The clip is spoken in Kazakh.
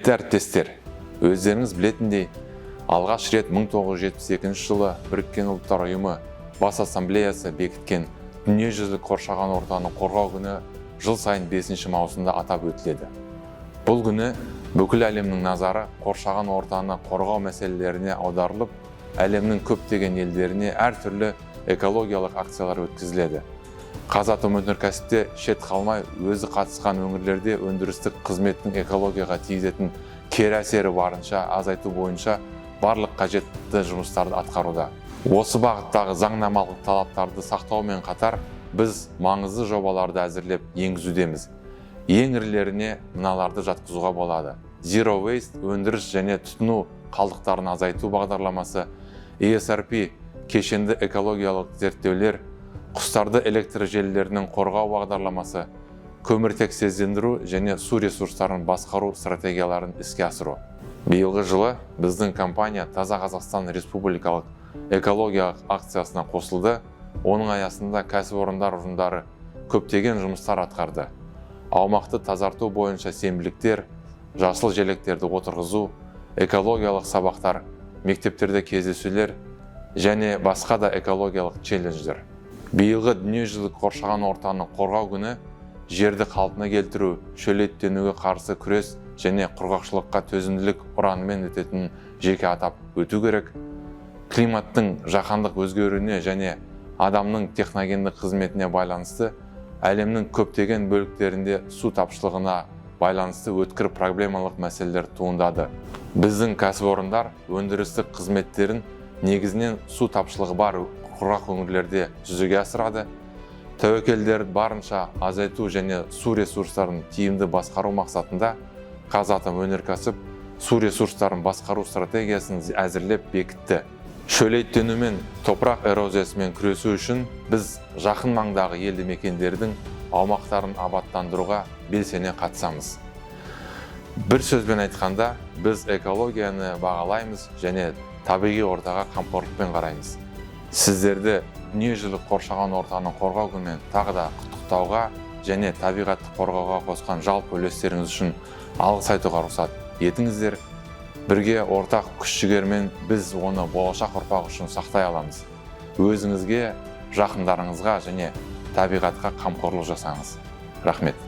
Құрметті әріптестер, өздеріңіз білетіндей, алғаш рет 1972 жылы Біріккен ұлттар ұйымы Бас Ассамблеясы бекіткен дүниежүзілік қоршаған ортаны қорғау күні жыл сайын 5 маусымда атап өтіледі. Бұл күні бүкіл әлемнің назары қоршаған ортаны қорғау мәселелеріне аударылып, әлемнің көптеген елдеріне әртүрлі экологиялық акциялар өткізіледі. Қазатомөнеркәсіпте шет қалмай өзі қатысқан өңірлерде өндірістік қызметтің экологияға тигізетін кері әсері барынша азайту бойынша барлық қажетті жұмыстарды атқаруда. Осы бағыттағы заңнамалық талаптарды сақтаумен қатар біз маңызды жобаларды әзірлеп енгізудеміз. Ең ірілеріне мыналарды жатқызуға болады. Zero Waste өндіріс және тұтыну қалдықтарын азайту бағдарламасы, ESRP кешенді экологиялық зерттеулер, құстарды электр желілерінің қорғау бағдарламасы, көміртексіздендіру және су ресурстарын басқару стратегияларын іске асыру. Биылғы жылы біздің компания Таза Қазақстан Республикалық экологиялық акциясына қосылды. Оның аясында кәсіпорындар ұжымдары көптеген жұмыстар атқарды. Аумақты тазарту бойынша сенбіліктер, жасыл желектерді отырғызу, экологиялық сабақтар, мектептерде кездесулер және басқа да экологиялық челлендждер. Биылғы дүниежүзілік қоршаған ортаны қорғау күні жерді қалпына келтіру, шөлейттенуге қарсы күрес және құрғақшылыққа төзімділік ұранымен өтетінін жеке атап өту керек. Климаттың жаһандық өзгеруіне және адамның техногендік қызметіне байланысты әлемнің көптеген бөліктерінде су тапшылығына байланысты өткір проблемалық мәселелер туындады. Біздің кәсіпорындар өндірістік қызметтерін негізінен су тапшылығы бар құрғақ өңірлерде жүзеге асырады. Тәуекелдерді барынша азайту және су ресурстарын тиімді басқару мақсатында Қазатомөнеркәсіп су ресурстарын басқару стратегиясын әзірлеп бекітті. Шөлейттену мен топырақ эрозиясымен күресу үшін біз жақын маңдағы елді мекендердің аумақтарын абаттандыруға белсене қатысамыз. Бір сөзбен айтқанда, біз экологияны бағалаймыз және табиғи ортаға қамқорлықпен қараймыз. Сіздерді дүниежүзілік қоршаған ортаны қорғау күнімен тағы да құттықтауға және табиғатты қорғауға қосқан жалпы үлестеріңіз үшін алғыс айтуға рұқсат етіңіздер. Бірге ортақ күш-жігермен біз оны болашақ ұрпақ үшін сақтай аламыз. Өзіңізге, жақындарыңызға және табиғатқа қамқорлық жасаңыз. Рахмет.